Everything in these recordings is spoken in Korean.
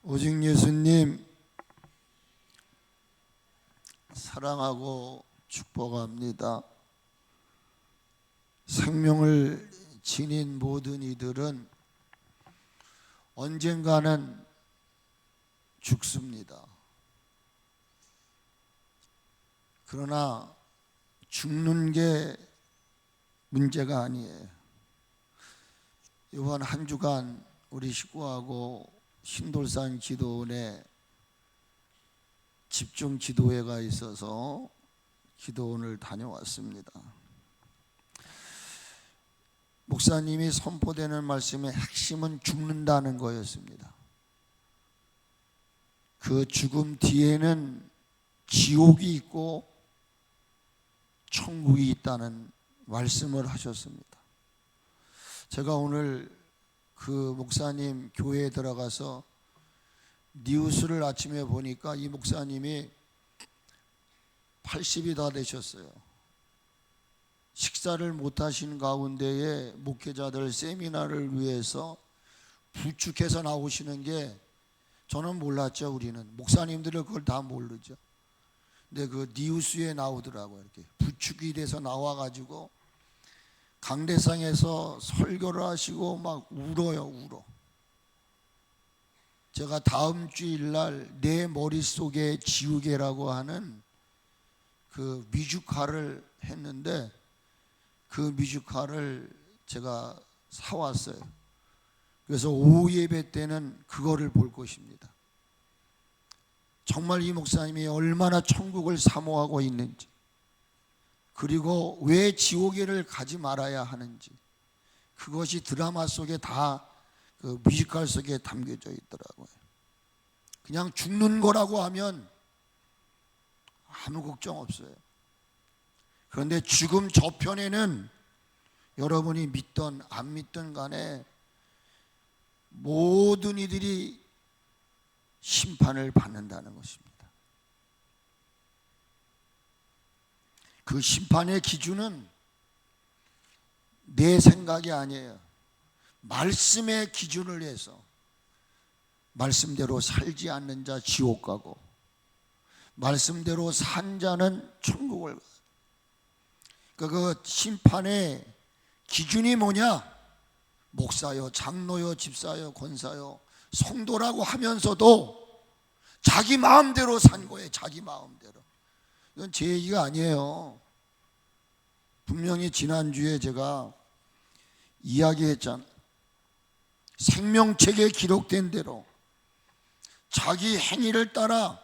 오직 예수님 사랑하고 축복합니다. 생명을 지닌 모든 이들은 언젠가는 죽습니다. 그러나 죽는 게 문제가 아니에요. 이번 한 주간 우리 식구하고 신돌산 기도원에 집중 기도회가 있어서 기도원을 다녀왔습니다. 목사님이 선포되는 말씀의 핵심은 죽는다는 거였습니다. 그 죽음 뒤에는 지옥이 있고 천국이 있다는 말씀을 하셨습니다. 제가 오늘 그 목사님 교회에 들어가서 뉴스를 아침에 보니까 이 목사님이 80이 다 되셨어요. 식사를 못 하신 가운데에 목회자들 세미나를 위해서 부축해서 나오시는 게 저는 몰랐죠. 우리는 목사님들은 그걸 다 모르죠. 근데 그 뉴스에 나오더라고요. 이렇게 부축이 돼서 나와가지고 강대상에서 설교를 하시고 막 울어요. 울어. 제가 다음 주일날 내 머릿속에 지우개라고 하는 그 뮤지컬을 했는데 그 뮤지컬을 제가 사왔어요. 그래서 오후 예배 때는 그거를 볼 것입니다. 정말 이 목사님이 얼마나 천국을 사모하고 있는지, 그리고 왜 지옥에를 가지 말아야 하는지, 그것이 드라마 속에 다 그 뮤지컬 속에 담겨져 있더라고요. 그냥 죽는 거라고 하면 아무 걱정 없어요. 그런데 죽음 저편에는 여러분이 믿던 안 믿던 간에 모든 이들이 심판을 받는다는 것입니다. 그 심판의 기준은 내 생각이 아니에요. 말씀의 기준을 해서 말씀대로 살지 않는 자 지옥 가고 말씀대로 산 자는 천국을 가요. 그 심판의 기준이 뭐냐? 목사요, 장로요, 집사요, 권사요, 성도라고 하면서도 자기 마음대로 산 거예요. 자기 마음대로. 이건 제 얘기가 아니에요. 분명히 지난주에 제가 이야기했잖아요. 생명책에 기록된 대로 자기 행위를 따라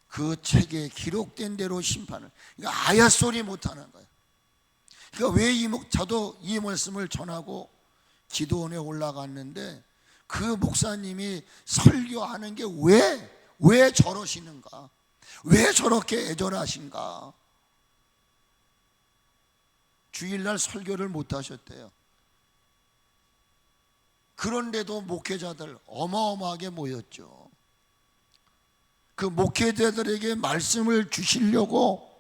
그 책에 기록된 대로 심판을, 그러니까 아야소리 못하는 거예요. 그러니까 왜 저도 이 말씀을 전하고 기도원에 올라갔는데 그 목사님이 설교하는 게 왜 저러시는가, 왜 저렇게 애절하신가. 주일날 설교를 못 하셨대요. 그런데도 목회자들 어마어마하게 모였죠. 그 목회자들에게 말씀을 주시려고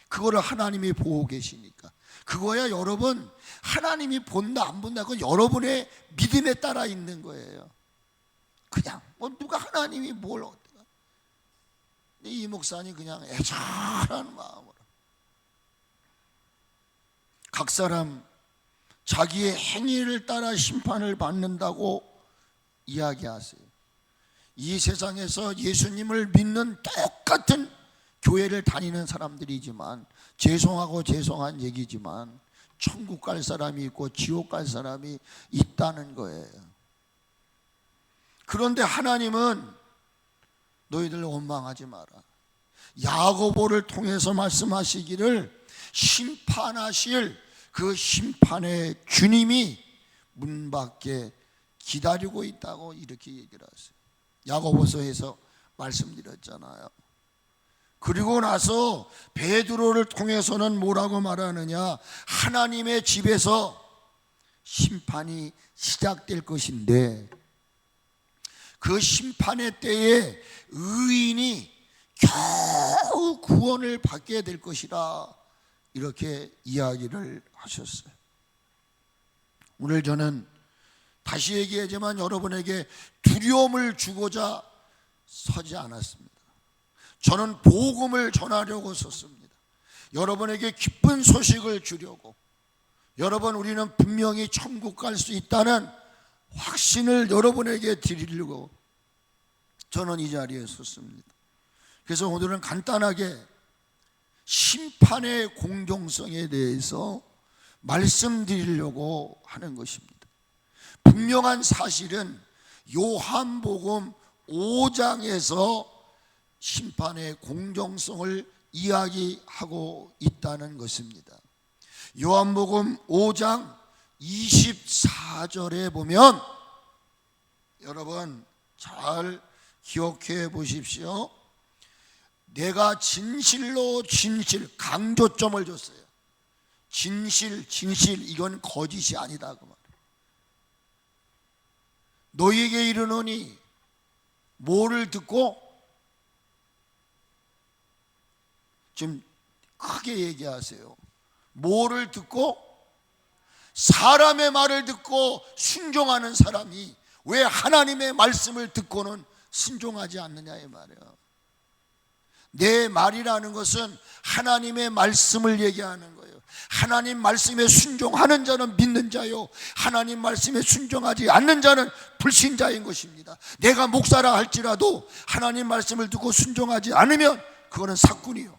그거를 하나님이 보고 계시니까. 그거야 여러분, 하나님이 본다 안 본다 그건 여러분의 믿음에 따라 있는 거예요. 그냥 누가 하나님이 뭘 어때가. 이 목사님 그냥 애절한 마음으로 각 사람 자기의 행위를 따라 심판을 받는다고 이야기하세요. 이 세상에서 예수님을 믿는 똑같은 교회를 다니는 사람들이지만, 죄송하고 죄송한 얘기지만 천국 갈 사람이 있고 지옥 갈 사람이 있다는 거예요. 그런데 하나님은 너희들 원망하지 마라. 야고보를 통해서 말씀하시기를 심판하실 그 심판의 주님이 문 밖에 기다리고 있다고 이렇게 얘기를 하세요. 야고보서에서 말씀드렸잖아요. 그리고 나서 베드로를 통해서는 뭐라고 말하느냐? 하나님의 집에서 심판이 시작될 것인데 그 심판의 때에 의인이 겨우 구원을 받게 될 것이라 이렇게 이야기를 하셨어요. 오늘 저는 다시 얘기하지만 여러분에게 두려움을 주고자 서지 않았습니다. 저는 복음을 전하려고 섰습니다. 여러분에게 기쁜 소식을 주려고. 여러분, 우리는 분명히 천국 갈 수 있다는 확신을 여러분에게 드리려고 저는 이 자리에 섰습니다. 그래서 오늘은 간단하게 심판의 공정성에 대해서 말씀드리려고 하는 것입니다. 분명한 사실은 요한복음 5장에서 심판의 공정성을 이야기하고 있다는 것입니다. 요한복음 5장 24절에 보면, 여러분 잘 기억해 보십시오. 내가 진실로 진실, 강조점을 줬어요. 진실 이건 거짓이 아니다 그 말이에요. 너희에게 이르노니 뭐를 듣고, 좀 크게 얘기하세요. 뭐를 듣고? 사람의 말을 듣고 순종하는 사람이 왜 하나님의 말씀을 듣고는 순종하지 않느냐 이 말이에요. 내 말이라는 것은 하나님의 말씀을 얘기하는 거예요. 하나님 말씀에 순종하는 자는 믿는 자요, 하나님 말씀에 순종하지 않는 자는 불신자인 것입니다. 내가 목사라 할지라도 하나님 말씀을 듣고 순종하지 않으면 그거는 사꾼이요,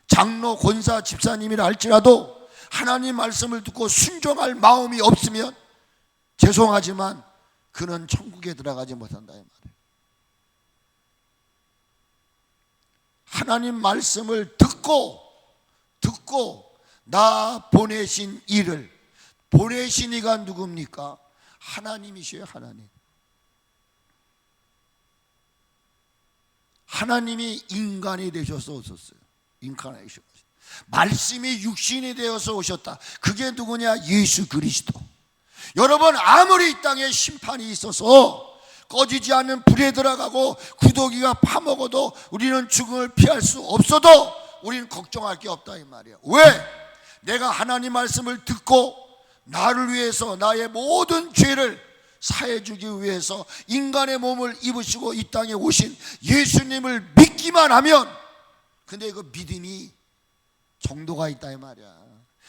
장로, 권사, 집사님이라 할지라도 하나님 말씀을 듣고 순종할 마음이 없으면 죄송하지만 그는 천국에 들어가지 못한다 이 말이에요. 하나님 말씀을 듣고 나 보내신 이를, 보내신 이가 누굽니까? 하나님이셔요. 하나님이 인간이 되셔서 오셨어요. 인카네이션. 말씀이 육신이 되어서 오셨다. 그게 누구냐? 예수 그리스도. 여러분, 아무리 이 땅에 심판이 있어서 꺼지지 않는 불에 들어가고 구더기가 파먹어도 우리는 죽음을 피할 수 없어도 우리는 걱정할 게 없다 이 말이에요. 왜? 내가 하나님 말씀을 듣고 나를 위해서 나의 모든 죄를 사해주기 위해서 인간의 몸을 입으시고 이 땅에 오신 예수님을 믿기만 하면, 근데 그 믿음이 정도가 있다 이 말이야.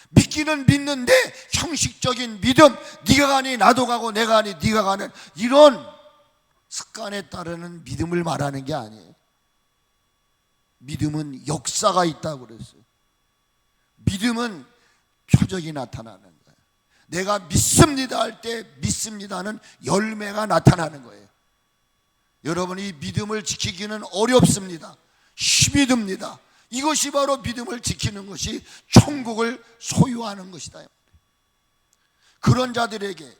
믿기는 믿는데 형식적인 믿음, 네가 가니 나도 가고 내가 가니 네가 가는 이런 습관에 따르는 믿음을 말하는 게 아니에요. 믿음은 역사가 있다고 그랬어요. 믿음은 표적이 나타나는 거예요. 내가 믿습니다 할 때 믿습니다는 열매가 나타나는 거예요. 여러분이 믿음을 지키기는 어렵습니다. 힘이 듭니다. 이것이 바로 믿음을 지키는 것이 천국을 소유하는 것이다. 그런 자들에게,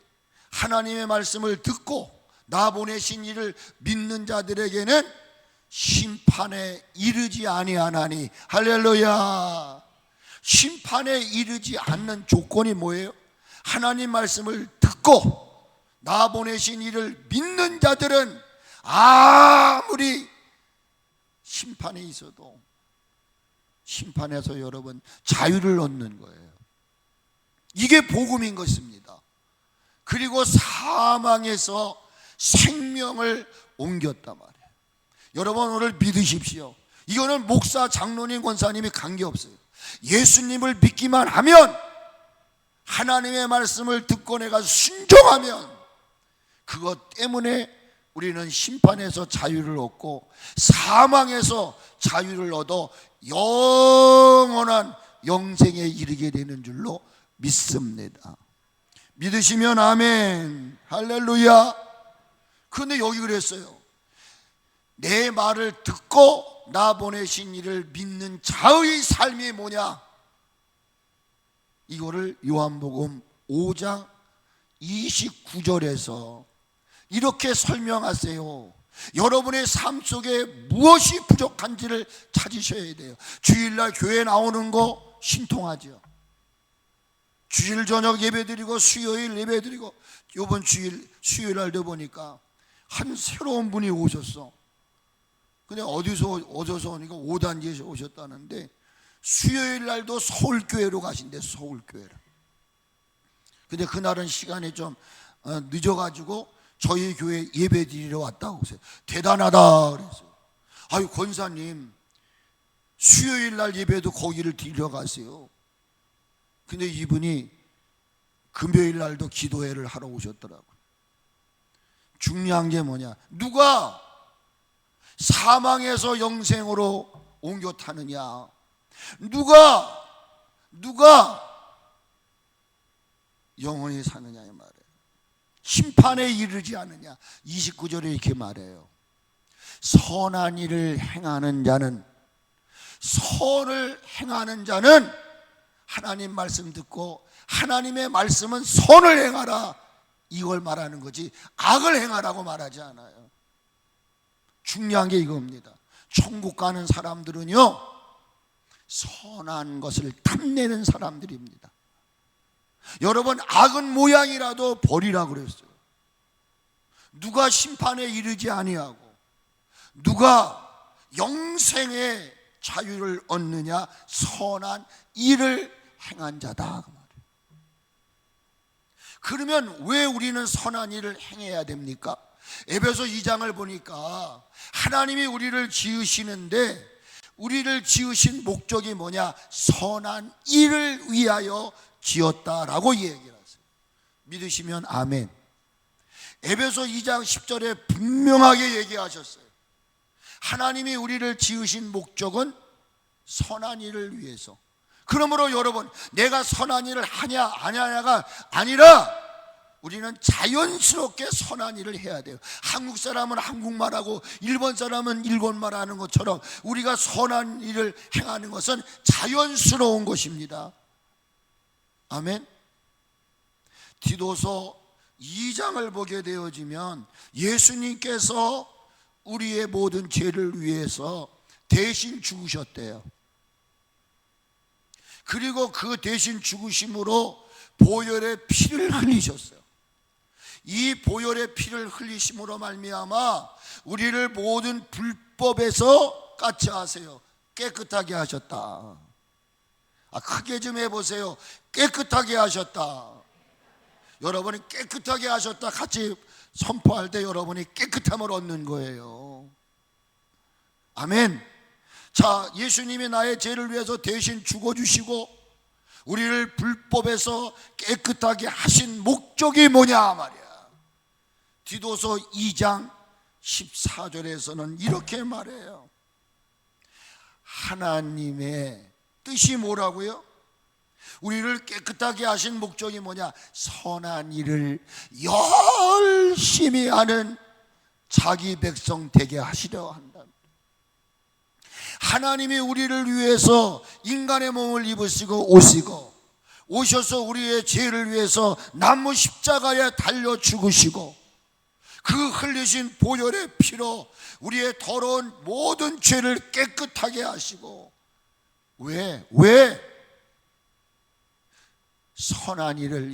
하나님의 말씀을 듣고 나 보내신 이를 믿는 자들에게는 심판에 이르지 아니하나니. 할렐루야. 심판에 이르지 않는 조건이 뭐예요? 하나님 말씀을 듣고 나 보내신 이를 믿는 자들은 아무리 심판에 있어도 심판에서 여러분 자유를 얻는 거예요. 이게 복음인 것입니다. 그리고 사망에서 생명을 옮겼단 말이에요. 여러분 오늘 믿으십시오. 이거는 목사, 장로님, 권사님이 관계없어요. 예수님을 믿기만 하면, 하나님의 말씀을 듣고 내가 순종하면 그것 때문에 우리는 심판에서 자유를 얻고 사망에서 자유를 얻어 영원한 영생에 이르게 되는 줄로 믿습니다. 믿으시면 아멘. 할렐루야. 그런데 여기 그랬어요. 내 말을 듣고 나 보내신 이를 믿는 자의 삶이 뭐냐? 이거를 요한복음 5장 29절에서 이렇게 설명하세요. 여러분의 삶 속에 무엇이 부족한지를 찾으셔야 돼요. 주일날 교회 나오는 거 신통하죠. 주일 저녁 예배드리고 수요일 예배드리고, 이번 주일 수요일날도 보니까 한 새로운 분이 오셨어. 근데 어디서 오니까 5단지에서 오셨다는데 수요일날도 서울교회로 가신대. 서울교회로. 근데 그날은 시간이 좀 늦어가지고 저희 교회 예배 드리러 왔다고 그랬어요. 대단하다 그랬어요. 아유, 권사님 수요일 날 예배도 거기를 드리러 가세요. 근데 이분이 금요일 날도 기도회를 하러 오셨더라고요. 중요한 게 뭐냐, 누가 사망에서 영생으로 옮겨 타느냐, 누가 영원히 사느냐 이 말이에요. 심판에 이르지 않느냐. 29절에 이렇게 말해요. 선한 일을 행하는 자는, 선을 행하는 자는 하나님 말씀 듣고 하나님의 말씀은 선을 행하라 이걸 말하는 거지 악을 행하라고 말하지 않아요. 중요한 게 이겁니다. 천국 가는 사람들은요, 선한 것을 탐내는 사람들입니다. 여러분, 악은 모양이라도 버리라 그랬어요. 누가 심판에 이르지 아니하고 누가 영생의 자유를 얻느냐, 선한 일을 행한 자다 그 말이에요. 그러면 왜 우리는 선한 일을 행해야 됩니까? 에베소 2장을 보니까 하나님이 우리를 지으시는데 우리를 지으신 목적이 뭐냐? 선한 일을 위하여 지었다라고 얘기를 하세요. 믿으시면 아멘. 에베소 2장 10절에 분명하게 얘기하셨어요. 하나님이 우리를 지으신 목적은 선한 일을 위해서. 그러므로 여러분, 내가 선한 일을 하냐 안 하냐가 아니라 우리는 자연스럽게 선한 일을 해야 돼요. 한국 사람은 한국말하고 일본 사람은 일본말 하는 것처럼 우리가 선한 일을 행하는 것은 자연스러운 것입니다. 아멘. 디도서 2장을 보게 되어지면 예수님께서 우리의 모든 죄를 위해서 대신 죽으셨대요. 그리고 그 대신 죽으심으로 보혈의 피를 흘리셨어요. 이 보혈의 피를 흘리심으로 말미암아 우리를 모든 불법에서 까치하세요. 깨끗하게 하셨다. 크게 좀 해보세요. 깨끗하게 하셨다. 여러분이 깨끗하게 하셨다 같이 선포할 때 여러분이 깨끗함을 얻는 거예요. 아멘. 자, 예수님이 나의 죄를 위해서 대신 죽어주시고 우리를 불법에서 깨끗하게 하신 목적이 뭐냐 말이야. 디도서 2장 14절에서는 이렇게 말해요. 하나님의 뜻이 뭐라고요? 우리를 깨끗하게 하신 목적이 뭐냐? 선한 일을 열심히 하는 자기 백성 되게 하시려 한다. 하나님이 우리를 위해서 인간의 몸을 입으시고 오셔서 우리의 죄를 위해서 나무 십자가에 달려 죽으시고 그 흘리신 보혈의 피로 우리의 더러운 모든 죄를 깨끗하게 하시고 왜? 선한 일을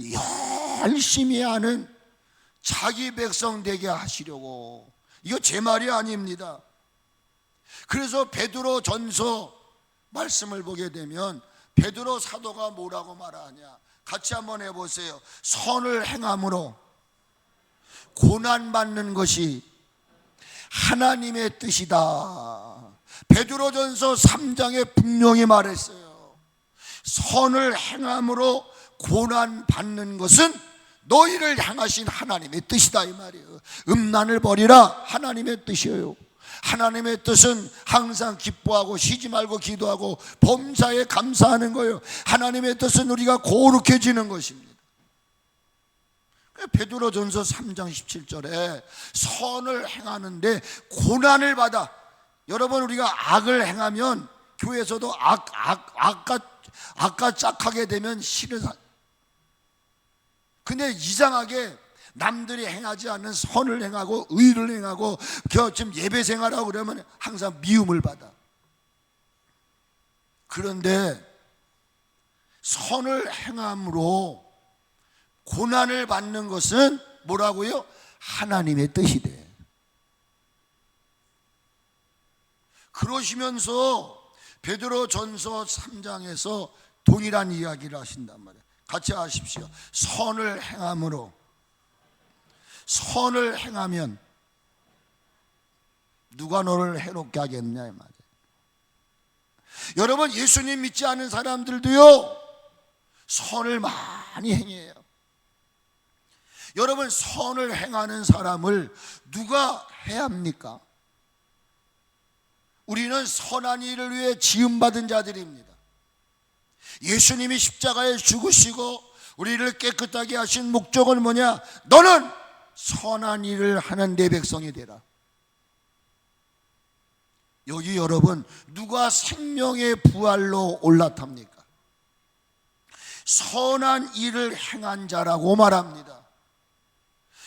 열심히 하는 자기 백성 되게 하시려고. 이거 제 말이 아닙니다. 그래서 베드로 전서 말씀을 보게 되면 베드로 사도가 뭐라고 말하냐, 같이 한번 해보세요. 선을 행함으로 고난받는 것이 하나님의 뜻이다. 베드로 전서 3장에 분명히 말했어요. 선을 행함으로 고난받는 것은 너희를 향하신 하나님의 뜻이다 이 말이에요. 음란을 버리라 하나님의 뜻이에요. 하나님의 뜻은 항상 기뻐하고 쉬지 말고 기도하고 범사에 감사하는 거예요. 하나님의 뜻은 우리가 거룩해지는 것입니다. 베드로전서 3장 17절에 선을 행하는데 고난을 받아. 여러분, 우리가 악을 행하면 교회에서도 악과 짝하게 되면 싫은. 근데 이상하게 남들이 행하지 않는 선을 행하고 의를 행하고 지금 예배 생활하고 그러면 항상 미움을 받아. 그런데 선을 행함으로 고난을 받는 것은 뭐라고요? 하나님의 뜻이래. 그러시면서 베드로 전서 3장에서 동일한 이야기를 하신단 말이에요. 같이 하십시오. 선을 행함으로, 선을 행하면 누가 너를 해롭게 하겠냐 이 말이에요. 여러분, 예수님 믿지 않은 사람들도요 선을 많이 행해요. 여러분, 선을 행하는 사람을 누가 해야 합니까? 우리는 선한 일을 위해 지음받은 자들입니다. 예수님이 십자가에 죽으시고 우리를 깨끗하게 하신 목적은 뭐냐? 너는 선한 일을 하는 내 백성이 되라. 여기 여러분, 누가 생명의 부활로 올라탑니까? 선한 일을 행한 자라고 말합니다.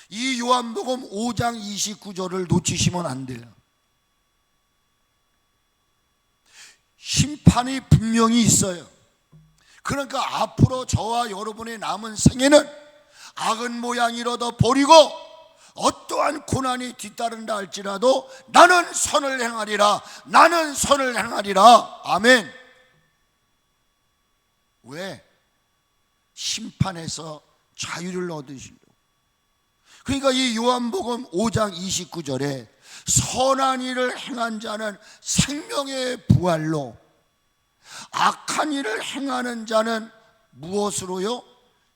이 요한복음 5장 29절을 놓치시면 안 돼요. 심판이 분명히 있어요. 그러니까 앞으로 저와 여러분의 남은 생애는 악은 모양이라도 버리고 어떠한 고난이 뒤따른다 할지라도 나는 선을 행하리라, 나는 선을 행하리라. 아멘. 왜? 심판에서 자유를 얻으시려고. 그러니까 이 요한복음 5장 29절에 선한 일을 행한 자는 생명의 부활로, 악한 일을 행하는 자는 무엇으로요?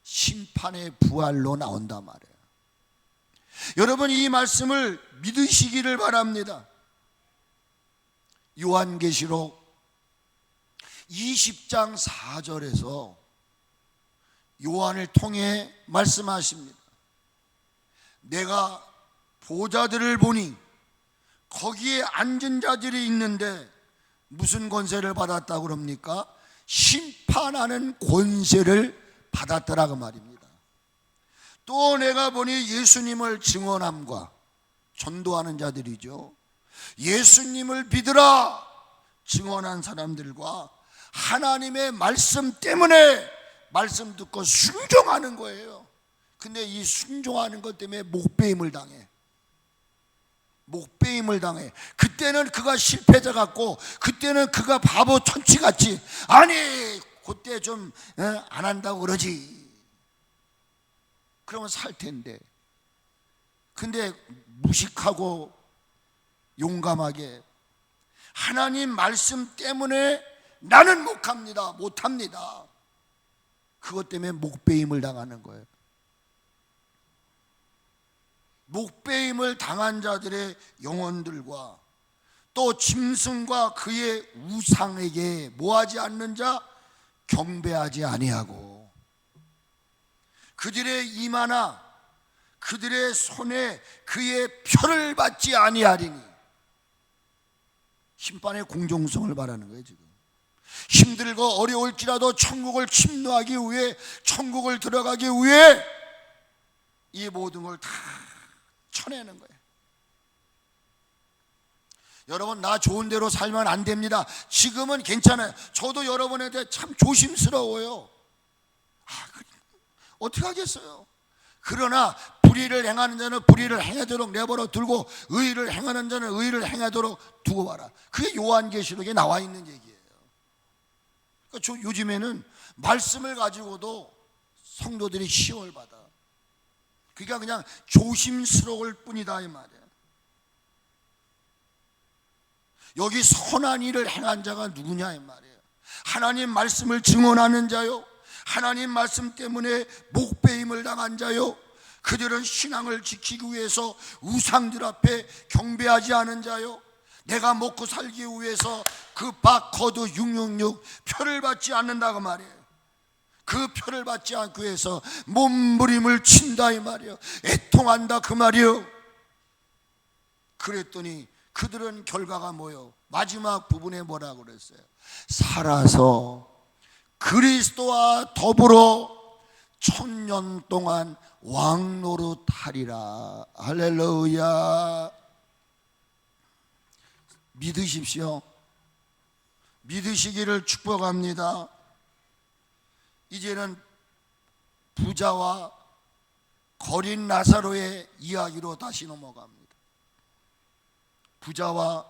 심판의 부활로 나온단 말이에요. 여러분, 이 말씀을 믿으시기를 바랍니다. 요한계시록 20장 4절에서 요한을 통해 말씀하십니다. 내가 보좌들을 보니 거기에 앉은 자들이 있는데 무슨 권세를 받았다고 그럽니까? 심판하는 권세를 받았더라고 말입니다. 또 내가 보니 예수님을 증언함과, 전도하는 자들이죠, 예수님을 믿으라 증언한 사람들과 하나님의 말씀 때문에 말씀 듣고 순종하는 거예요. 근데 이 순종하는 것 때문에 목배임을 당해. 목배임을 당해. 그때는 그가 실패자 같고, 그때는 그가 바보 천치 같지. 아니, 그때 좀 안 한다고 그러지. 그러면 살 텐데. 근데 무식하고 용감하게 하나님 말씀 때문에 나는 못합니다. 그것 때문에 목배임을 당하는 거예요. 목배임을 당한 자들의 영혼들과 또 짐승과 그의 우상에게 뭐하지 않는 자? 경배하지 아니하고 그들의 이마나 그들의 손에 그의 표를 받지 아니하리니. 심판의 공정성을 말하는 거예요. 지금 힘들고 어려울지라도 천국을 침노하기 위해, 천국을 들어가기 위해 이 모든 걸 다 쳐내는 거예요. 여러분, 나 좋은 대로 살면 안 됩니다. 지금은 괜찮아요. 저도 여러분에 대해 참 조심스러워요. 어떻게 하겠어요? 그러나 불의를 행하는 자는 불의를 행하도록 내버려 두고 의를 행하는 자는 의를 행하도록 두고 봐라. 그게 요한계시록에 나와 있는 얘기예요. 그러니까 요즘에는 말씀을 가지고도 성도들이 시험을 받아. 그러니까 그냥 조심스러울 뿐이다 이 말이에요. 여기 선한 일을 행한 자가 누구냐 이 말이에요. 하나님 말씀을 증언하는 자요, 하나님 말씀 때문에 목배임을 당한 자요, 그들은 신앙을 지키기 위해서 우상들 앞에 경배하지 않은 자요, 내가 먹고 살기 위해서 그 바코드 666 표를 받지 않는다고 말이에요. 그 표를 받지 않기 위해서 몸부림을 친다 이 말이에요. 애통한다 그 말이에요. 그랬더니 그들은 결과가 뭐예요? 마지막 부분에 뭐라고 그랬어요? 살아서 그리스도와 더불어 1000년 동안 왕노릇하리라. 할렐루야. 믿으십시오. 믿으시기를 축복합니다. 이제는 부자와 거린 나사로의 이야기로 다시 넘어갑니다. 부자와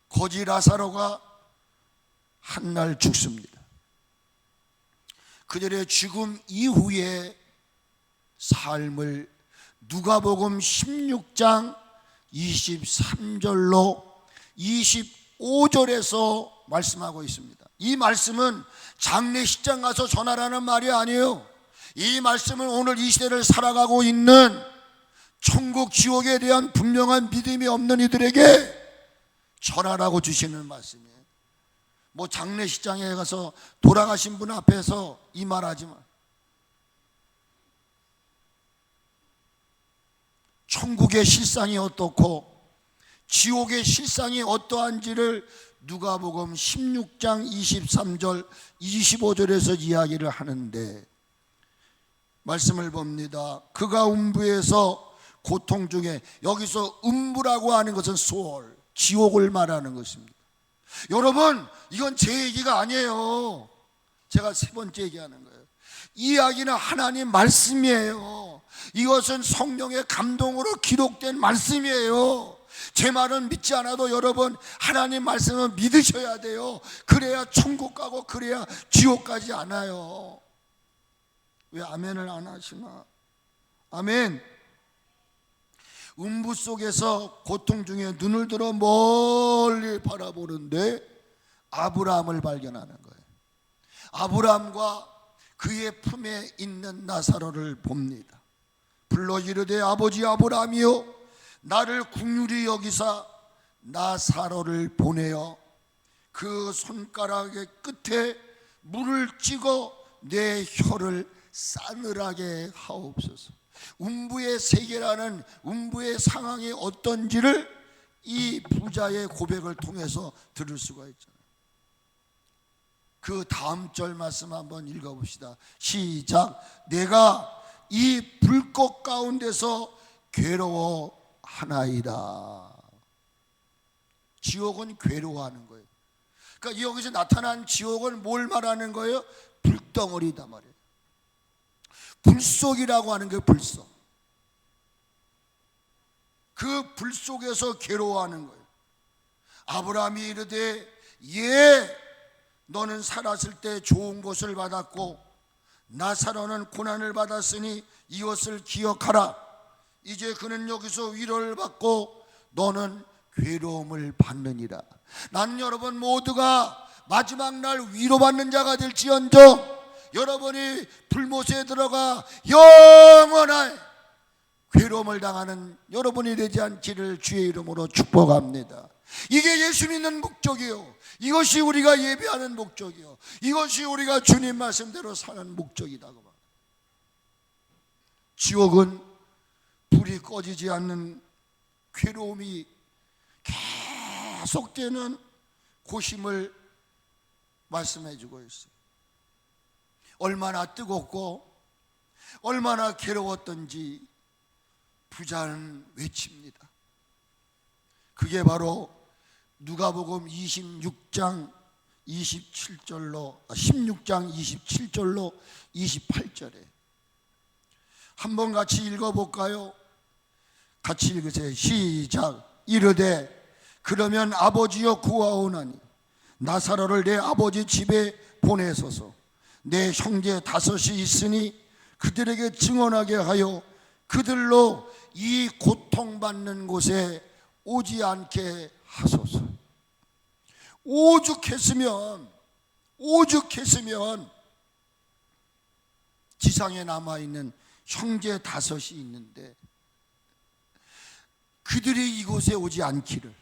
거지 나사로가 한날 죽습니다. 그들의 죽음 이후의 삶을 누가복음 16장 23절로 25절에서 말씀하고 있습니다. 이 말씀은 장례식장 가서 전하라는 말이 아니에요. 이 말씀은 오늘 이 시대를 살아가고 있는 천국 지옥에 대한 분명한 믿음이 없는 이들에게 전하라고 주시는 말씀이에요. 뭐 장례식장에 가서 돌아가신 분 앞에서 이 말하지 마. 천국의 실상이 어떻고 지옥의 실상이 어떠한지를 누가복음 16장 23절 25절에서 이야기를 하는데, 말씀을 봅니다. 그가 음부에서 고통 중에, 여기서 음부라고 하는 것은 소울, 지옥을 말하는 것입니다. 여러분, 이건 제 얘기가 아니에요. 제가 세 번째 얘기하는 거예요. 이 이야기는 하나님 말씀이에요. 이것은 성령의 감동으로 기록된 말씀이에요. 제 말은 믿지 않아도 여러분, 하나님 말씀은 믿으셔야 돼요. 그래야 천국 가고 그래야 지옥 가지 않아요. 왜 아멘을 안 하시나? 아멘. 음부 속에서 고통 중에 눈을 들어 멀리 바라보는데 아브라함을 발견하는 거예요. 아브라함과 그의 품에 있는 나사로를 봅니다. 불러 이르되 아버지 아브라함이여, 나를 긍휼히 여기사 나사로를 보내어 그 손가락의 끝에 물을 찍어 내 혀를 싸늘하게 하옵소서. 음부의 세계라는 음부의 상황이 어떤지를 이 부자의 고백을 통해서 들을 수가 있잖아요. 그 다음 절 말씀 한번 읽어봅시다. 시작. 내가 이 불꽃 가운데서 괴로워하나이다. 지옥은 괴로워하는 거예요. 그러니까 여기서 나타난 지옥은 뭘 말하는 거예요? 불덩어리다 말이에요. 불속이라고 하는 게 불속. 그 불속에서 괴로워하는 거예요. 아브라함이 이르되 예, 너는 살았을 때 좋은 것을 받았고 나사로는 고난을 받았으니 이것을 기억하라. 이제 그는 여기서 위로를 받고 너는 괴로움을 받느니라. 나는 여러분 모두가 마지막 날 위로받는 자가 될지언정 여러분이 불못에 들어가 영원한 괴로움을 당하는 여러분이 되지 않기를 주의 이름으로 축복합니다. 이게 예수 믿는 목적이요, 이것이 우리가 예배하는 목적이요, 이것이 우리가 주님 말씀대로 사는 목적이다. 지옥은 불이 꺼지지 않는 괴로움이 계속되는 곳임을 말씀해 주고 있어요. 얼마나 뜨겁고 얼마나 괴로웠던지 부자는 외칩니다. 그게 바로 누가복음 16장 27절로 28절에 한번 같이 읽어볼까요? 같이 읽으세요. 시작. 이르되 그러면 아버지여 구하오나니 나사로를 내 아버지 집에 보내소서. 내 형제 다섯이 있으니 그들에게 증언하게 하여 그들로 이 고통받는 곳에 오지 않게 하소서. 오죽했으면 지상에 남아있는 형제 다섯이 있는데 그들이 이곳에 오지 않기를.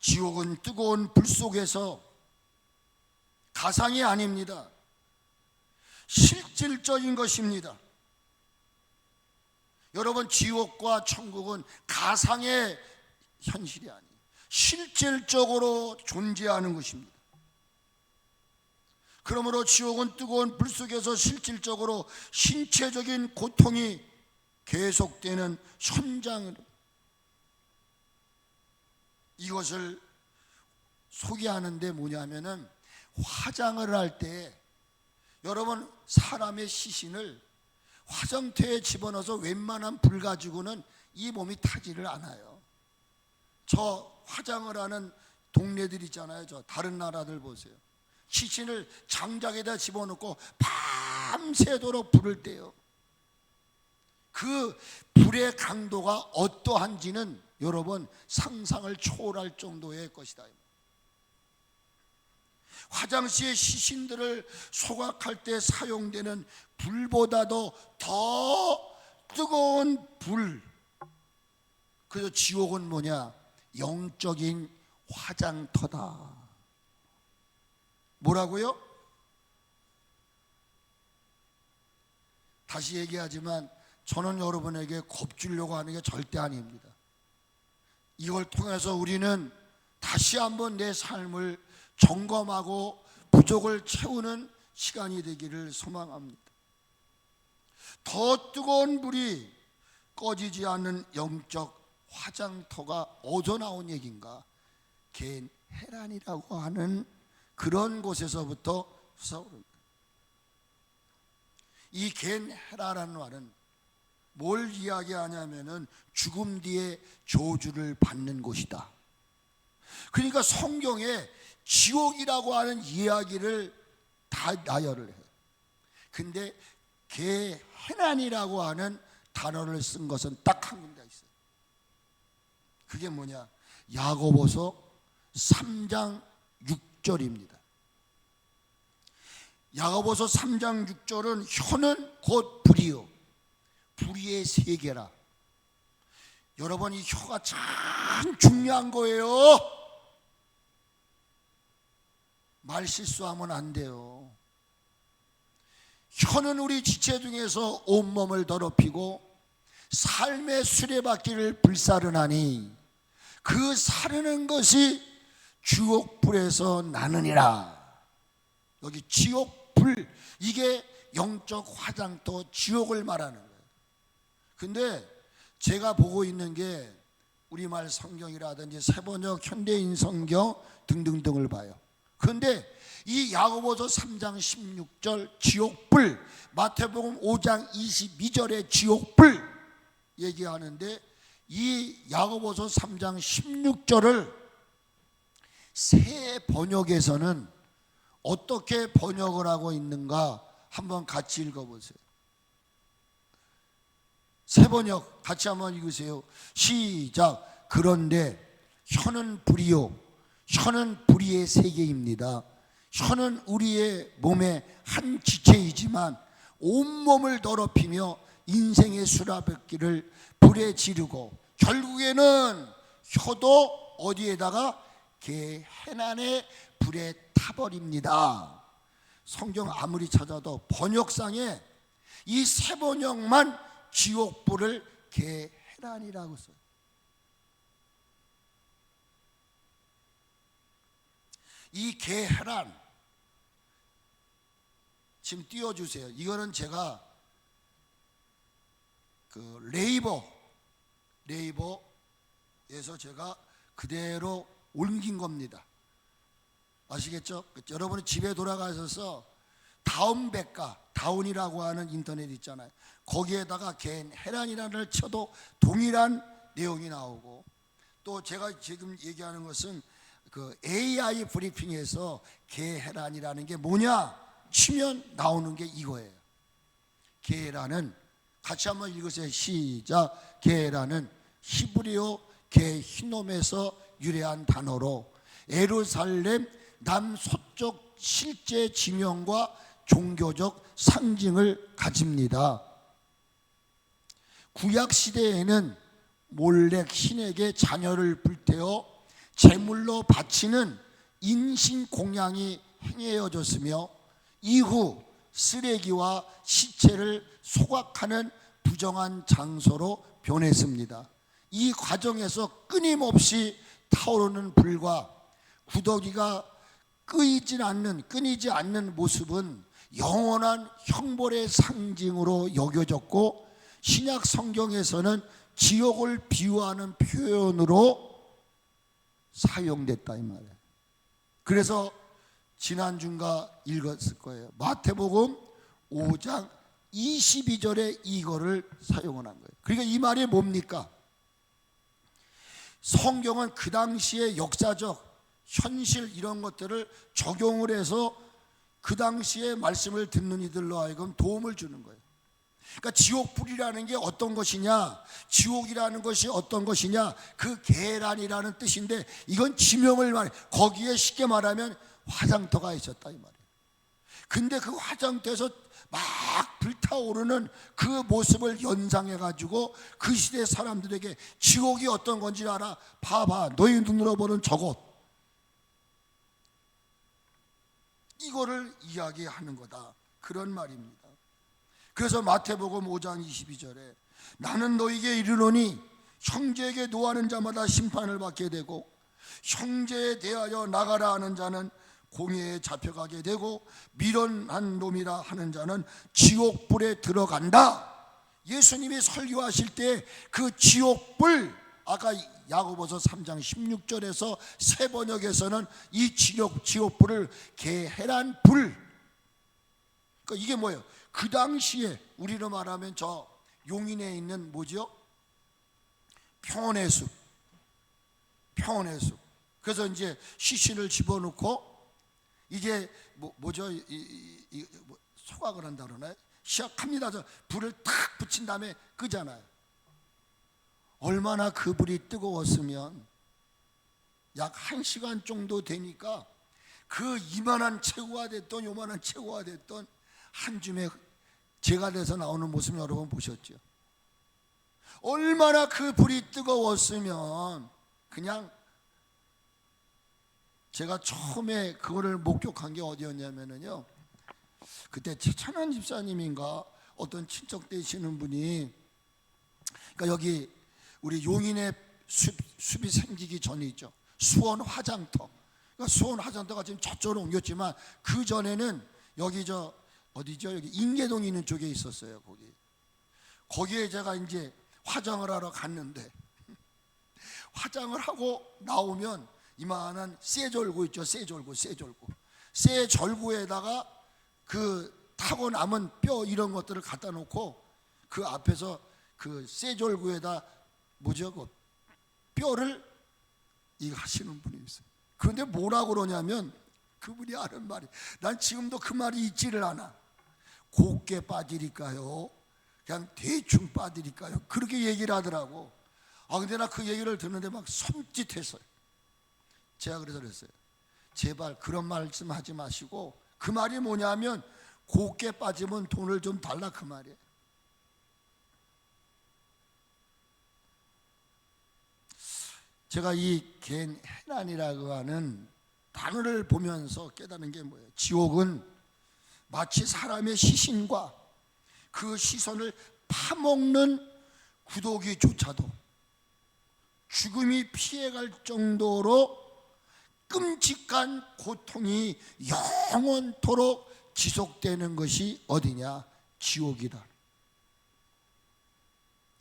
지옥은 뜨거운 불 속에서 가상이 아닙니다. 실질적인 것입니다. 여러분, 지옥과 천국은 가상의 현실이 아니에요. 실질적으로 존재하는 것입니다. 그러므로 지옥은 뜨거운 불 속에서 실질적으로 신체적인 고통이 계속되는 현장으로, 이것을 소개하는데 뭐냐면은 화장을 할 때 여러분, 사람의 시신을 화장터에 집어넣어서 웬만한 불 가지고는 이 몸이 타지를 않아요. 저 화장을 하는 동네들 있잖아요. 저 다른 나라들 보세요. 시신을 장작에다 집어넣고 밤새도록 불을 떼요. 그 불의 강도가 어떠한지는 여러분 상상을 초월할 정도의 것이다. 화장실의 시신들을 소각할 때 사용되는 불보다도 더 뜨거운 불. 그래서 지옥은 뭐냐? 영적인 화장터다. 뭐라고요? 다시 얘기하지만 저는 여러분에게 겁주려고 하는 게 절대 아닙니다. 이걸 통해서 우리는 다시 한번 내 삶을 점검하고 부족을 채우는 시간이 되기를 소망합니다. 더 뜨거운 불이 꺼지지 않는 영적 화장터가 어디서 나온 얘기인가? 겐헤란이라고 하는 그런 곳에서부터 솟아오릅니다. 이 겐헤란이라는 말은 뭘 이야기하냐면은 죽음 뒤에 저주를 받는 곳이다. 그러니까 성경에 지옥이라고 하는 이야기를 다 나열을 해요. 근데 겐헤란이라고 하는 단어를 쓴 것은 딱 한 군데 있어요. 그게 뭐냐? 야고보서 3장 6절입니다. 야고보서 3장 6절은 혀는 곧 불이요 불의의 세계라. 여러분, 이 혀가 참 중요한 거예요. 말 실수하면 안 돼요. 혀는 우리 지체 중에서 온몸을 더럽히고 삶의 수레바퀴를 불사르나니 그 사르는 것이 지옥불에서 나느니라. 여기 지옥불, 이게 영적 화장터 지옥을 말하는 거예요. 근데 제가 보고 있는 게 우리말 성경이라든지 세번역 현대인 성경 등등등을 봐요. 그런데 이 야고보서 3장 16절 지옥불, 마태복음 5장 22절의 지옥불 얘기하는데 이 야고보서 3장 16절을 새 번역에서는 어떻게 번역을 하고 있는가 한번 같이 읽어보세요. 새 번역 같이 한번 읽으세요. 시작. 그런데 혀는 불이요 혀는 불의의 세계입니다. 혀는 우리의 몸의 한 지체이지만 온몸을 더럽히며 인생의 수라백기를 불에 지르고 결국에는 혀도 어디에다가 겐헤란의 불에 타버립니다. 성경 아무리 찾아도 번역상에 이 세 번역만 지옥불을 겐헤란이라고 써요. 이 겐헤란 지금 띄워주세요. 이거는 제가 그 네이버에서 제가 그대로 옮긴 겁니다. 아시겠죠? 여러분이 집에 돌아가셔서 다운이라고 하는 인터넷 있잖아요. 거기에다가 겐헤란이라는 쳐도 동일한 내용이 나오고, 또 제가 지금 얘기하는 것은 그 AI 브리핑에서 겐헤란이라는 게 뭐냐 치면 나오는 게 이거예요. 겐헤란은 같이 한번 읽으세요. 시작. 겐헤란은 히브리어 게히놈에서 유래한 단어로 예루살렘 남서쪽 실제 지명과 종교적 상징을 가집니다. 구약 시대에는 몰렉 신에게 자녀를 불태워 제물로 바치는 인신 공양이 행해졌으며 이후 쓰레기와 시체를 소각하는 부정한 장소로 변했습니다. 이 과정에서 끊임없이 타오르는 불과 구더기가 끊이지 않는 모습은 영원한 형벌의 상징으로 여겨졌고, 신약 성경에서는 지옥을 비유하는 표현으로 사용됐다 이 말이에요. 그래서 지난주인가 읽었을 거예요. 마태복음 5장 22절에 이거를 사용을 한 거예요. 그러니까 이 말이 뭡니까? 성경은 그 당시의 역사적 현실 이런 것들을 적용을 해서 그 당시에 말씀을 듣는 이들로 하여금 도움을 주는 거예요. 그러니까 지옥불이라는 게 어떤 것이냐, 지옥이라는 것이 어떤 것이냐, 그 계란이라는 뜻인데 이건 지명을 말해. 거기에 쉽게 말하면 화장터가 있었다 이 말이에요. 근데 그 화장터에서 막 불타오르는 그 모습을 연상해 가지고 그 시대 사람들에게 지옥이 어떤 건지 알아? 봐봐, 너희 눈으로 보는 저곳, 이거를 이야기하는 거다, 그런 말입니다. 그래서 마태복음 5장 22절에 나는 너희에게 이르노니 형제에게 노하는 자마다 심판을 받게 되고 형제에 대하여 나가라 하는 자는 공회에 잡혀가게 되고 미련한 놈이라 하는 자는 지옥불에 들어간다. 예수님이 설교하실 때 그 지옥불, 아까 야고보서 3장 16절에서 새 번역에서는 이 지옥불을 계해란 불, 그러니까 이게 뭐예요? 그 당시에 우리로 말하면 저 용인에 있는 뭐죠? 평원의 숲. 그래서 이제 시신을 집어넣고 이제 뭐죠? 소각을 한다 그러나요? 시작합니다. 저 불을 탁 붙인 다음에 끄잖아요. 얼마나 그 불이 뜨거웠으면 약 1시간 정도 되니까 그 이만한 체구가 됐던 요만한 체구가 됐던 한 줌의 재가 돼서 나오는 모습 여러분 보셨죠? 얼마나 그 불이 뜨거웠으면, 그냥 제가 처음에 그거를 목격한 게 어디였냐면요, 그때 최찬환 집사님인가 어떤 친척 되시는 분이, 그러니까 여기 우리 용인의 숲이 생기기 전이죠. 수원 화장터. 그러니까 수원 화장터가 지금 저쪽으로 옮겼지만 그 전에는 여기 어디죠? 여기 인계동 있는 쪽에 있었어요. 거기에 제가 이제 화장을 하러 갔는데 화장을 하고 나오면 이만한 쇠절구 있죠. 쇠절구에다가 그 타고 남은 뼈 이런 것들을 갖다 놓고 그 앞에서 그 쇠절구에다 뭐죠? 그 뼈를 이거 하시는 분이 있어요. 그런데 뭐라고 그러냐면 그분이 하는 말이, 난 지금도 그 말이 잊지를 않아. 곱게 빠지릴까요? 그냥 대충 빠지릴까요? 그렇게 얘기를 하더라고. 근데 나 그 얘기를 듣는데 막 섬찟했어요. 제가 그래서 그랬어요. 제발 그런 말씀 하지 마시고, 그 말이 뭐냐면 곱게 빠지면 돈을 좀 달라, 그 말이에요. 제가 이 계란이라고 하는 단어를 보면서 깨닫는 게 뭐예요? 지옥은 마치 사람의 시신과 그 시선을 파먹는 구더기조차도 죽음이 피해갈 정도로 끔찍한 고통이 영원토록 지속되는 것이 어디냐? 지옥이다.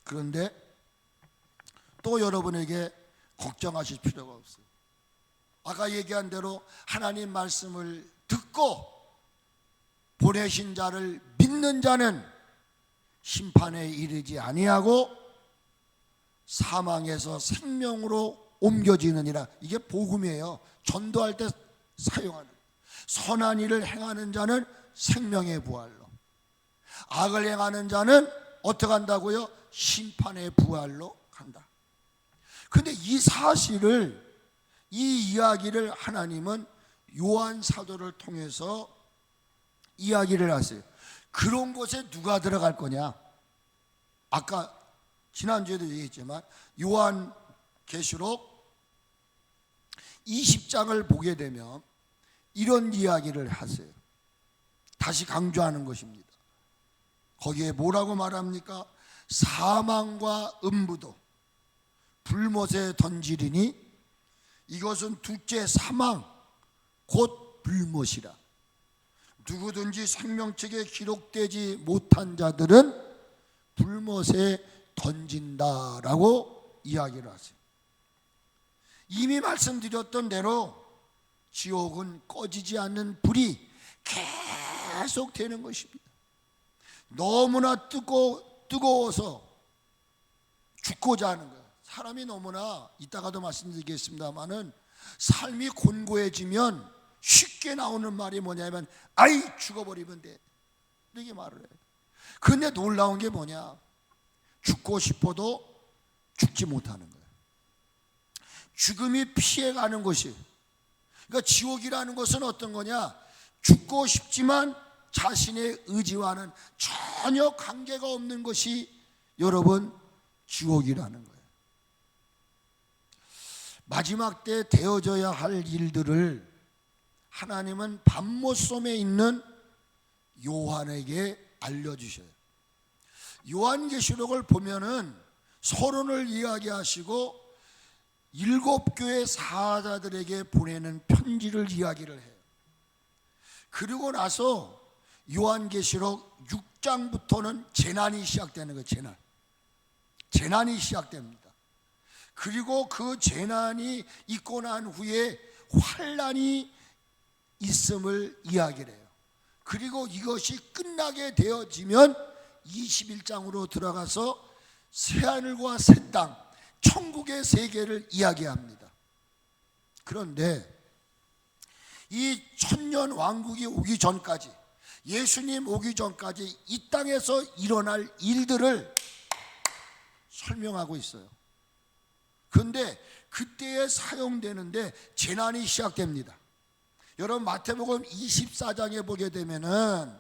그런데 또 여러분에게 걱정하실 필요가 없어요. 아까 얘기한 대로 하나님 말씀을 듣고 보내신 자를 믿는 자는 심판에 이르지 아니하고 사망에서 생명으로 옮겨지느니라. 이게 복음이에요. 전도할 때 사용하는. 선한 일을 행하는 자는 생명의 부활로, 악을 행하는 자는 어떻게 한다고요? 심판의 부활로 간다. 그런데 이 사실을, 이 이야기를 하나님은 요한 사도를 통해서 이야기를 하세요. 그런 곳에 누가 들어갈 거냐? 아까 지난주에도 얘기했지만 요한 계시록 20장을 보게 되면 이런 이야기를 하세요. 다시 강조하는 것입니다. 거기에 뭐라고 말합니까? 사망과 음부도 불못에 던지리니 이것은 둘째 사망 곧 불못이라. 누구든지 생명책에 기록되지 못한 자들은 불못에 던진다라고 이야기를 하세요. 이미 말씀드렸던 대로 지옥은 꺼지지 않는 불이 계속 되는 것입니다. 너무나 뜨거워서 죽고자 하는 거예요. 사람이 너무나, 이따가도 말씀드리겠습니다마는 삶이 곤고해지면 쉽게 나오는 말이 뭐냐면 아이 죽어버리면 돼, 이렇게 말을 해요. 그런데 놀라운 게 뭐냐, 죽고 싶어도 죽지 못하는 거예요. 죽음이 피해가는 것이, 그러니까 지옥이라는 것은 어떤 거냐, 죽고 싶지만 자신의 의지와는 전혀 관계가 없는 것이 여러분 지옥이라는 거예요. 마지막 때 되어져야 할 일들을 하나님은 밤모섬에 있는 요한에게 알려주셔요. 요한계시록을 보면은 서론을 이야기하시고 7교회 사자들에게 보내는 편지를 이야기를 해요. 그리고 나서 요한계시록 6장부터는 재난이 시작되는 거예요. 재난이 시작됩니다. 그리고 그 재난이 있고 난 후에 환난이 있음을 이야기를 해요. 그리고 이것이 끝나게 되어지면 21장으로 들어가서 새하늘과 새 땅, 천국의 세계를 이야기합니다. 그런데 이 천년 왕국이 오기 전까지, 예수님 오기 전까지 이 땅에서 일어날 일들을 설명하고 있어요. 그런데 그때에 사용되는데 재난이 시작됩니다. 여러분 마태복음 24장에 보게 되면은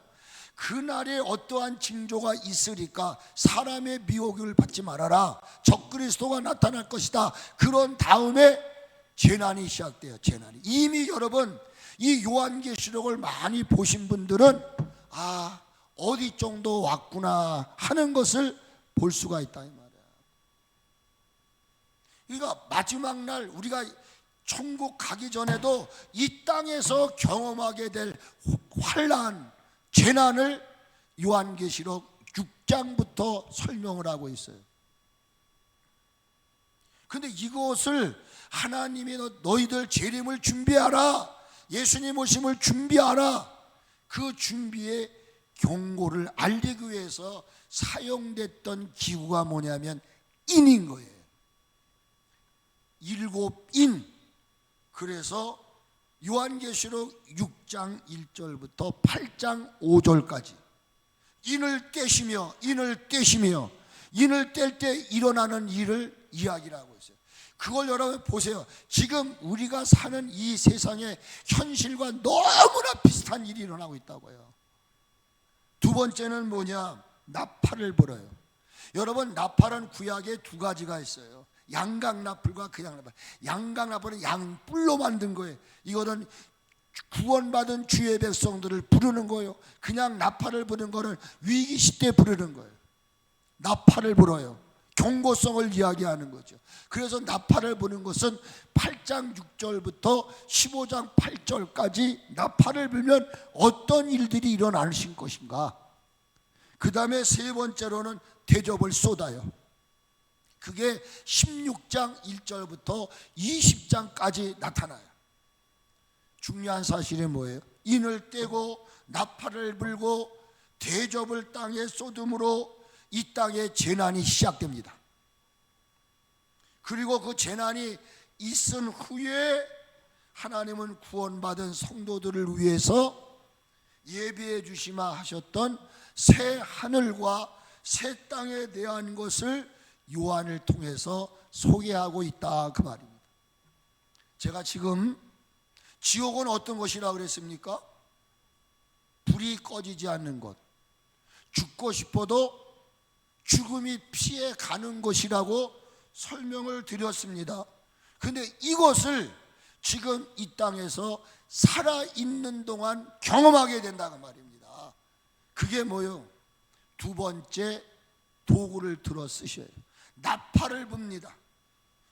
그날에 어떠한 징조가 있으리까, 사람의 미혹을 받지 말아라, 적그리스도가 나타날 것이다. 그런 다음에 재난이 시작돼요. 재난이. 이미 여러분 이 요한계시록을 많이 보신 분들은 아, 어디 정도 왔구나 하는 것을 볼 수가 있다 이 말이야. 그러니까 마지막 날 우리가 천국 가기 전에도 이 땅에서 경험하게 될 환난, 재난을 요한계시록 6장부터 설명을 하고 있어요. 그런데 이것을 하나님이 너희들 재림을 준비하라, 예수님 오심을 준비하라, 그 준비의 경고를 알리기 위해서 사용됐던 기구가 뭐냐면 인인 거예요. 7인. 그래서 요한계시록 6장 1절부터 8장 5절까지 인을 떼시며 인을 떼시며 인을 뗄 때 일어나는 일을 이야기를 하고 있어요. 그걸 여러분 보세요. 지금 우리가 사는 이 세상의 현실과 너무나 비슷한 일이 일어나고 있다고요. 두 번째는 뭐냐, 나팔을 불어요. 여러분 나팔은 구약에 두 가지가 있어요. 양강나팔과 그냥 나팔. 양강나팔은 양뿔로 만든 거예요. 이거는 구원받은 주의 백성들을 부르는 거예요. 그냥 나팔을 부르는 거는 위기 시대에 부르는 거예요. 나팔을 불어요. 경고성을 이야기하는 거죠. 그래서 나팔을 부는 것은 8장 6절부터 15장 8절까지 나팔을 불면 어떤 일들이 일어날 것인가. 그 다음에 세 번째로는 대접을 쏟아요. 그게 16장 1절부터 20장까지 나타나요. 중요한 사실이 뭐예요? 인을 떼고 나팔을 불고 대접을 땅에 쏟음으로 이 땅에 재난이 시작됩니다. 그리고 그 재난이 있은 후에 하나님은 구원받은 성도들을 위해서 예비해 주시마 하셨던 새 하늘과 새 땅에 대한 것을 요한을 통해서 소개하고 있다 그 말입니다. 제가 지금 지옥은 어떤 것이라고 그랬습니까? 불이 꺼지지 않는 것, 죽고 싶어도 죽음이 피해 가는 것이라고 설명을 드렸습니다. 그런데 이것을 지금 이 땅에서 살아있는 동안 경험하게 된다고 말입니다. 그게 뭐요? 두 번째 도구를 들어 쓰셔요. 나팔을 붑니다.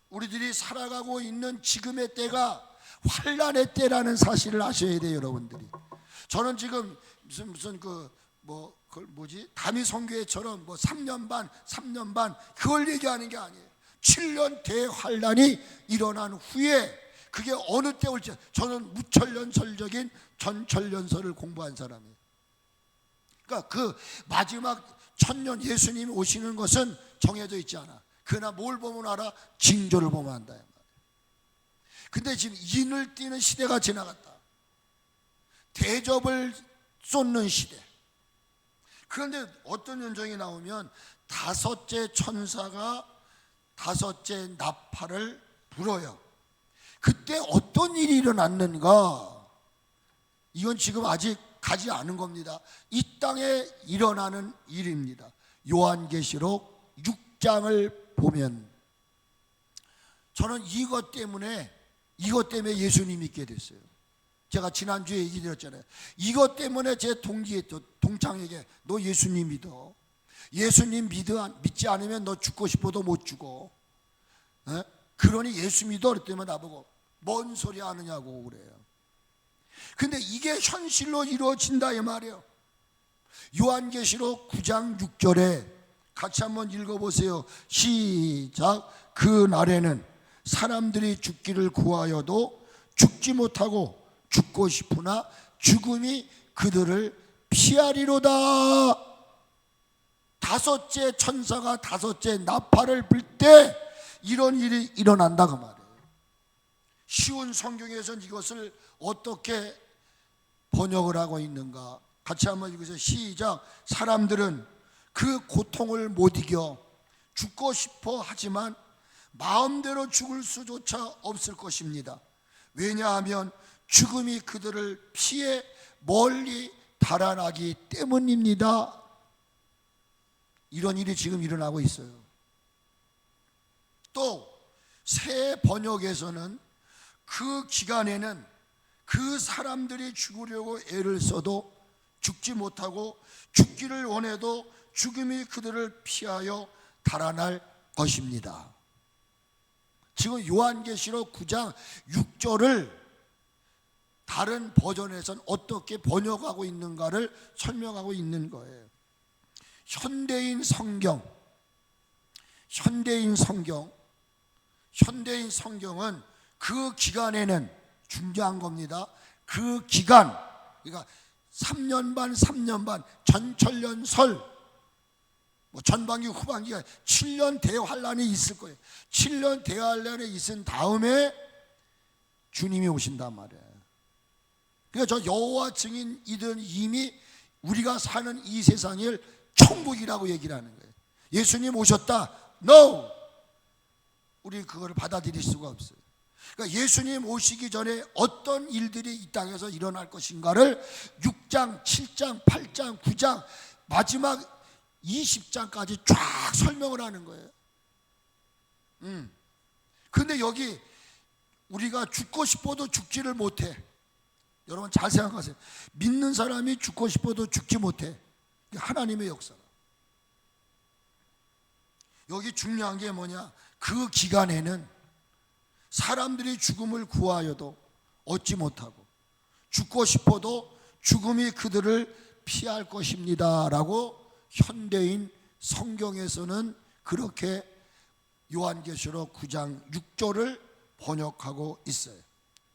우리들이 살아가고 있는 지금의 때가 환난의 때라는 사실을 아셔야 돼요, 여러분들이. 저는 지금 무슨 다미성교회처럼 3년 반 그걸 얘기하는 게 아니에요. 7년 대환난이 일어난 후에 그게 어느 때 올지, 저는 무천년설적인 전천년설을 공부한 사람이에요. 그러니까 그 마지막 천년 예수님이 오시는 것은 정해져 있지 않아. 그러나 뭘 보면 알아? 징조를 보면 안다. 근데 지금 인을 띠는 시대가 지나갔다. 대접을 쏟는 시대. 그런데 어떤 현상이 나오면 다섯째 천사가 다섯째 나팔을 불어요. 그때 어떤 일이 일어났는가? 이건 지금 아직 가지 않은 겁니다. 이 땅에 일어나는 일입니다. 요한계시록 6장을 보면 저는 이것 때문에 예수님 믿게 됐어요. 제가 지난주에 얘기 드렸잖아요. 이것 때문에 제 동창에게 너 예수님 믿어. 예수님 믿지 않으면 너 죽고 싶어도 못 죽어. 에? 그러니 예수 믿어. 그랬더니 나보고 뭔 소리 하느냐고 그래요. 근데 이게 현실로 이루어진다 이 말이에요. 요한계시록 9장 6절에 같이 한번 읽어보세요. 시작. 그 날에는 사람들이 죽기를 구하여도 죽지 못하고 죽고 싶으나 죽음이 그들을 피하리로다. 다섯째 천사가 다섯째 나팔을 불 때 이런 일이 일어난다 그 말이에요. 쉬운 성경에서는 이것을 어떻게 번역을 하고 있는가? 같이 한번 읽으세요. 시작. 사람들은 그 고통을 못 이겨 죽고 싶어 하지만 마음대로 죽을 수조차 없을 것입니다. 왜냐하면 죽음이 그들을 피해 멀리 달아나기 때문입니다. 이런 일이 지금 일어나고 있어요. 또 새 번역에서는 그 기간에는 그 사람들이 죽으려고 애를 써도 죽지 못하고 죽기를 원해도 죽음이 그들을 피하여 달아날 것입니다. 지금 요한계시록 9장 6절을 다른 버전에서는 어떻게 번역하고 있는가를 설명하고 있는 거예요. 현대인 성경은 그 기간에는 중요한 겁니다. 그 기간, 그러니까 3년 반, 전천년설, 전반기, 후반기가 7년 대환란이 있을 거예요. 7년 대환란이 있은 다음에 주님이 오신단 말이에요. 그러니까 저 여호와 증인 이들은 이미 우리가 사는 이 세상을 천국이라고 얘기를 하는 거예요. 예수님 오셨다. No! 우리 그걸 받아들일 수가 없어요. 그러니까 예수님 오시기 전에 어떤 일들이 이 땅에서 일어날 것인가를 6장, 7장, 8장, 9장, 마지막 20장까지 쫙 설명을 하는 거예요. 그런데 여기 우리가 죽고 싶어도 죽지를 못해. 여러분 잘 생각하세요. 믿는 사람이 죽고 싶어도 죽지 못해. 하나님의 역사다. 여기 중요한 게 뭐냐? 그 기간에는 사람들이 죽음을 구하여도 얻지 못하고 죽고 싶어도 죽음이 그들을 피할 것입니다 라고 현대인 성경에서는 그렇게 요한계시록 9장 6절을 번역하고 있어요.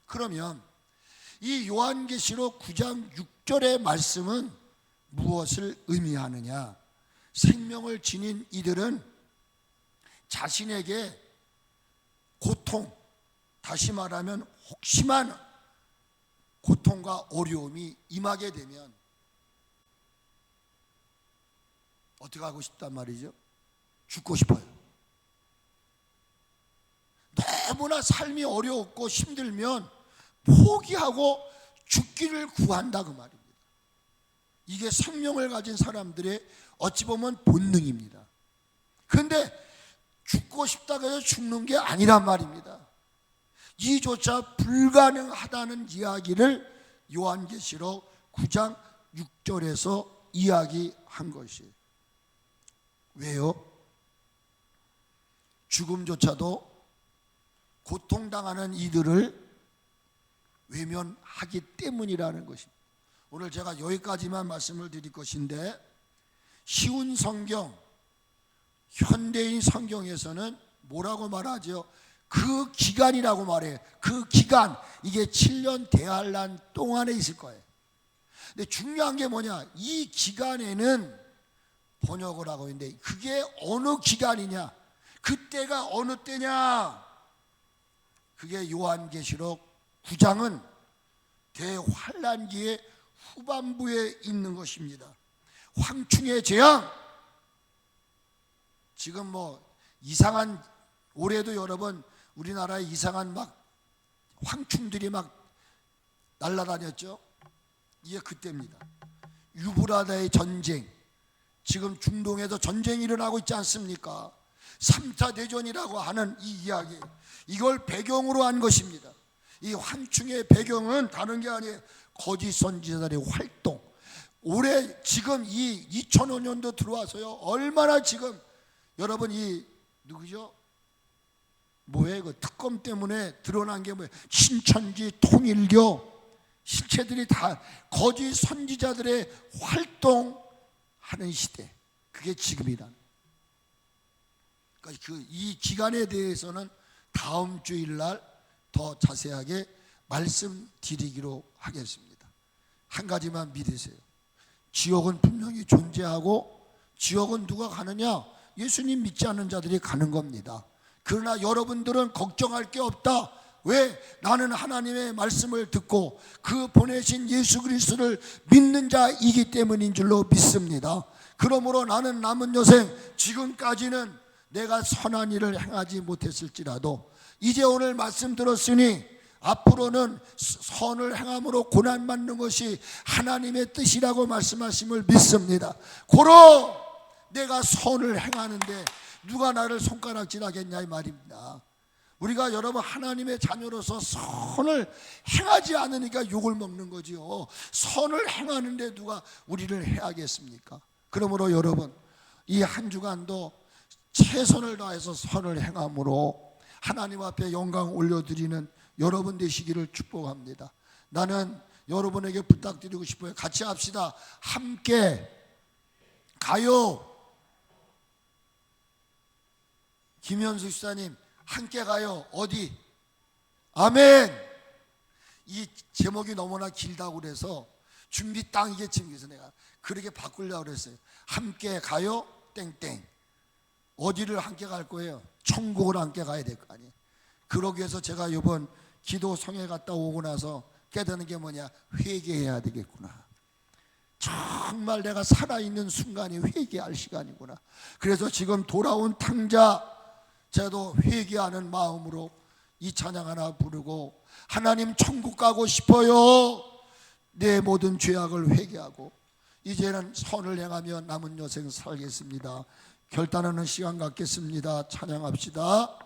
그러면 이 요한계시록 9장 6절의 말씀은 무엇을 의미하느냐? 생명을 지닌 이들은 자신에게 고통, 다시 말하면 혹심한 고통과 어려움이 임하게 되면 어떻게 하고 싶단 말이죠? 죽고 싶어요. 너무나 삶이 어렵고 힘들면 포기하고 죽기를 구한다 그 말입니다. 이게 생명을 가진 사람들의 어찌 보면 본능입니다. 그런데 죽고 싶다고 해서 죽는 게 아니란 말입니다. 이조차 불가능하다는 이야기를 요한계시록 9장 6절에서 이야기한 것이에요. 왜요? 죽음조차도 고통당하는 이들을 외면하기 때문이라는 것입니다. 오늘 제가 여기까지만 말씀을 드릴 것인데, 쉬운 성경, 현대인 성경에서는 뭐라고 말하죠? 그 기간이라고 말해요. 그 기간, 이게 7년 대환란 동안에 있을 거예요. 근데 중요한 게 뭐냐? 이 기간에는 번역을 하고 있는데 그게 어느 기간이냐? 그때가 어느 때냐? 그게 요한계시록 9장은 대환란기의 후반부에 있는 것입니다. 황충의 재앙. 지금 뭐 이상한, 올해도 여러분 우리나라에 이상한 막 황충들이 막 날아다녔죠. 이게 그때입니다. 유브라다의 전쟁, 지금 중동에서 전쟁이 일어나고 있지 않습니까? 3차 대전이라고 하는 이 이야기, 이걸 배경으로 한 것입니다. 이 황충의 배경은 다른 게 아니에요. 거짓 선지자들의 활동. 올해 지금 이 2005년도 들어와서요, 얼마나 지금 여러분 이 누구죠? 뭐예요? 그 특검 때문에 드러난 게 뭐예요? 신천지, 통일교, 실체들이 다 거짓 선지자들의 활동하는 시대. 그게 지금이다. 그러니까 이 기간에 대해서는 다음 주일날 더 자세하게 말씀드리기로 하겠습니다. 한 가지만 믿으세요. 지옥은 분명히 존재하고, 지옥은 누가 가느냐? 예수님 믿지 않는 자들이 가는 겁니다. 그러나 여러분들은 걱정할 게 없다. 왜? 나는 하나님의 말씀을 듣고 그 보내신 예수 그리스도를 믿는 자이기 때문인 줄로 믿습니다. 그러므로 나는 남은 여생, 지금까지는 내가 선한 일을 행하지 못했을지라도 이제 오늘 말씀 들었으니 앞으로는 선을 행함으로 고난받는 것이 하나님의 뜻이라고 말씀하심을 믿습니다. 고로 내가 선을 행하는데 누가 나를 손가락질하겠냐 이 말입니다. 우리가 여러분 하나님의 자녀로서 선을 행하지 않으니까 욕을 먹는 거지요. 선을 행하는데 누가 우리를 해야겠습니까? 그러므로 여러분 이 한 주간도 최선을 다해서 선을 행함으로 하나님 앞에 영광 올려드리는 여러분 되시기를 축복합니다. 나는 여러분에게 부탁드리고 싶어요. 같이 합시다. 함께 가요. 김현수 집사님, 함께 가요. 어디? 아멘. 이 제목이 너무나 길다고 그래서 준비 딱 이게 지금에서 내가 그렇게 바꾸려고 그랬어요. 함께 가요 땡땡. 어디를 함께 갈 거예요? 천국을 함께 가야 될 거 아니에요. 그러기 위해서 제가 이번 기도성에 갔다 오고 나서 깨닫는 게 뭐냐? 회개해야 되겠구나. 정말 내가 살아있는 순간이 회개할 시간이구나. 그래서 지금 돌아온 탕자, 저도 회개하는 마음으로 이 찬양 하나 부르고, 하나님 천국 가고 싶어요. 내 모든 죄악을 회개하고 이제는 선을 행하며 남은 여생 살겠습니다. 결단하는 시간 갖겠습니다. 찬양합시다.